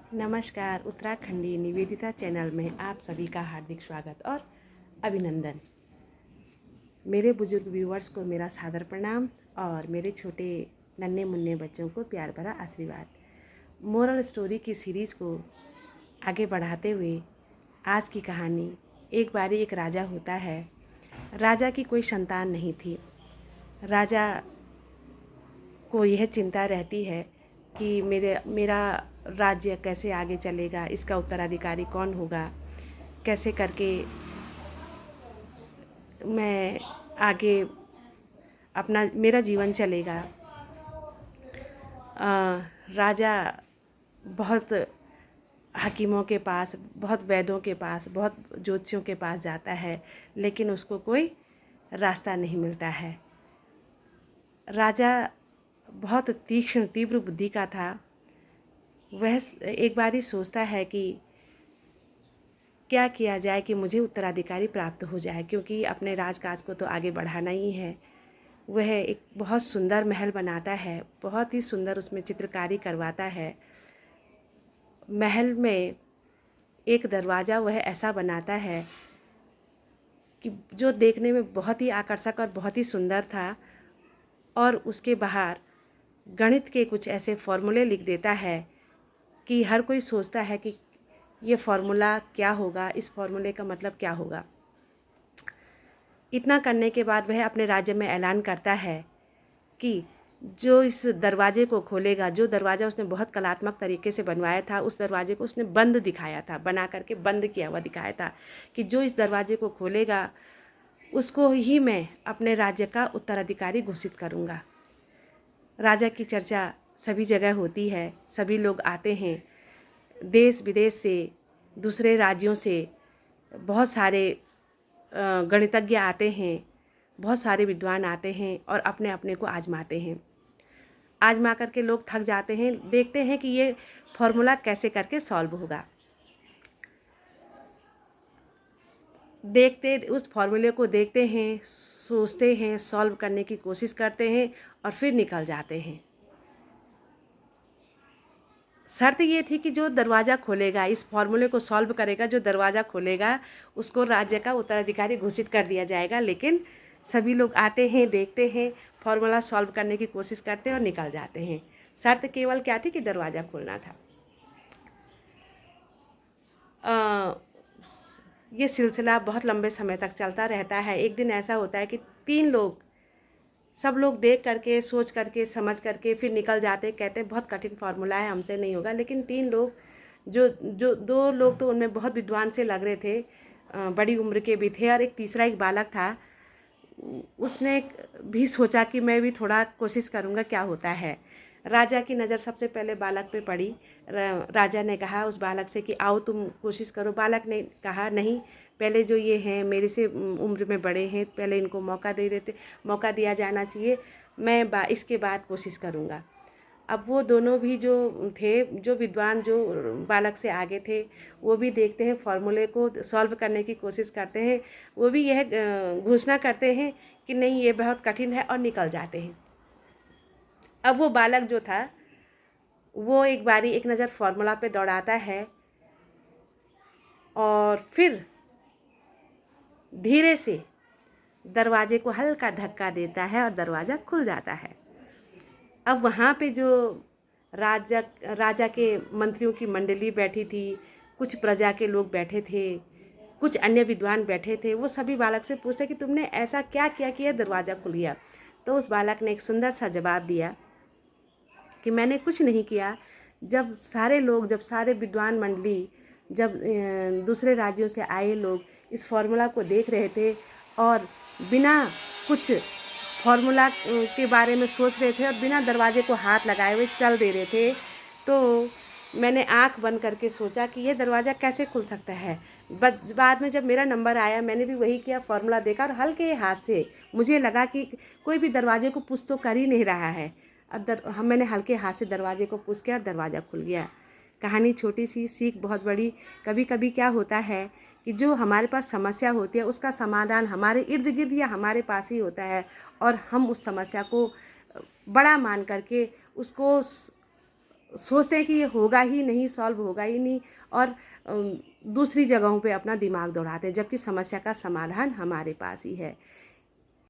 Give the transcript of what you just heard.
नमस्कार। उत्तराखंडी निवेदिता चैनल में आप सभी का हार्दिक स्वागत और अभिनंदन। मेरे बुजुर्ग व्यूवर्स को मेरा सादर प्रणाम और मेरे छोटे नन्हे मुन्ने बच्चों को प्यार भरा आशीर्वाद। मोरल स्टोरी की सीरीज़ को आगे बढ़ाते हुए आज की कहानी, एक बारी एक राजा होता है। राजा की कोई संतान नहीं थी। राजा को यह चिंता रहती है कि मेरा राज्य कैसे आगे चलेगा, इसका उत्तराधिकारी कौन होगा, कैसे करके मैं आगे अपना मेरा जीवन चलेगा। राजा बहुत हकीमों के पास, बहुत वैद्यों के पास, बहुत ज्योतिषियों के पास जाता है, लेकिन उसको कोई रास्ता नहीं मिलता है। राजा बहुत तीक्ष्ण तीव्र बुद्धि का था। वह एक बार ही सोचता है कि क्या किया जाए कि मुझे उत्तराधिकारी प्राप्त हो जाए, क्योंकि अपने राजकाज को तो आगे बढ़ाना ही है। वह एक बहुत सुंदर महल बनाता है, बहुत ही सुंदर उसमें चित्रकारी करवाता है। महल में एक दरवाज़ा वह ऐसा बनाता है कि जो देखने में बहुत ही आकर्षक और बहुत ही सुंदर था, और उसके बाहर गणित के कुछ ऐसे फॉर्मूले लिख देता है कि हर कोई सोचता है कि ये फार्मूला क्या होगा, इस फार्मूले का मतलब क्या होगा। इतना करने के बाद वह अपने राज्य में ऐलान करता है कि जो इस दरवाजे को खोलेगा, जो दरवाज़ा उसने बहुत कलात्मक तरीके से बनवाया था, उस दरवाजे को उसने बंद दिखाया था, बना करके बंद किया हुआ दिखाया था, कि जो इस दरवाजे को खोलेगा उसको ही मैं अपने राज्य का उत्तराधिकारी घोषित करूँगा। राजा की चर्चा सभी जगह होती है, सभी लोग आते हैं, देश विदेश से, दूसरे राज्यों से बहुत सारे गणितज्ञ आते हैं, बहुत सारे विद्वान आते हैं और अपने अपने को आजमाते हैं। आजमा करके लोग थक जाते हैं, देखते हैं कि ये फॉर्मूला कैसे करके सॉल्व होगा। देखते उस फॉर्मूले को देखते हैं, सोचते हैं, सॉल्व करने की कोशिश करते हैं और फिर निकल जाते हैं। शर्त ये थी कि जो दरवाज़ा खोलेगा, इस फॉर्मूले को सॉल्व करेगा, जो दरवाज़ा खोलेगा उसको राज्य का उत्तराधिकारी घोषित कर दिया जाएगा। लेकिन सभी लोग आते हैं, देखते हैं, फॉर्मूला सॉल्व करने की कोशिश करते हैं और निकल जाते हैं। शर्त केवल क्या थी कि दरवाज़ा खोलना था। ये सिलसिला बहुत लंबे समय तक चलता रहता है। एक दिन ऐसा होता है कि सब लोग देख करके, सोच करके, समझ करके फिर निकल जाते, कहते हैं बहुत कठिन फार्मूला है, हमसे नहीं होगा। लेकिन 3 लोग, जो 2 लोग तो उनमें बहुत विद्वान से लग रहे थे, बड़ी उम्र के भी थे, और एक तीसरा एक बालक था। उसने भी सोचा कि मैं भी थोड़ा कोशिश करूँगा क्या होता है। राजा की नज़र सबसे पहले बालक पे पड़ी। राजा ने कहा उस बालक से कि आओ तुम कोशिश करो। बालक ने कहा नहीं, पहले जो ये हैं मेरे से उम्र में बड़े हैं, पहले इनको मौका दिया जाना चाहिए, मैं इसके बाद कोशिश करूँगा। अब वो दोनों भी जो थे, जो विद्वान जो बालक से आगे थे, वो भी देखते हैं, फॉर्मूले को सॉल्व करने की कोशिश करते हैं। वो भी यह घोषणा करते हैं कि नहीं ये बहुत कठिन है, और निकल जाते हैं। अब वो बालक जो था वो एक बारी एक नज़र फॉर्मूला पे दौड़ाता है और फिर धीरे से दरवाजे को हल्का धक्का देता है और दरवाज़ा खुल जाता है। अब वहाँ पे जो राजा के मंत्रियों की मंडली बैठी थी, कुछ प्रजा के लोग बैठे थे, कुछ अन्य विद्वान बैठे थे, वो सभी बालक से पूछते कि तुमने ऐसा क्या किया कि यह दरवाज़ा खुल गया। तो उस बालक ने एक सुंदर सा जवाब दिया कि मैंने कुछ नहीं किया। जब सारे विद्वान मंडली, जब दूसरे राज्यों से आए लोग इस फॉर्मूला को देख रहे थे और बिना कुछ फॉर्मूला के बारे में सोच रहे थे और बिना दरवाजे को हाथ लगाए हुए चल दे रहे थे, तो मैंने आंख बंद करके सोचा कि यह दरवाज़ा कैसे खुल सकता है। बाद में जब मेरा नंबर आया, मैंने भी वही किया, फॉर्मूला देखा और हल्के हाथ से मुझे लगा कि कोई भी दरवाजे को पुश तो कर ही नहीं रहा है। मैंने हल्के हाथ से दरवाजे को पुश किया और दरवाज़ा खुल गया। कहानी छोटी सी, सीख बहुत बड़ी। कभी कभी क्या होता है कि जो हमारे पास समस्या होती है उसका समाधान हमारे इर्द गिर्द या हमारे पास ही होता है, और हम उस समस्या को बड़ा मान करके उसको सोचते हैं कि ये होगा ही नहीं, सॉल्व होगा ही नहीं, और दूसरी जगहों पे अपना दिमाग दौड़ाते हैं, जबकि समस्या का समाधान हमारे पास ही है।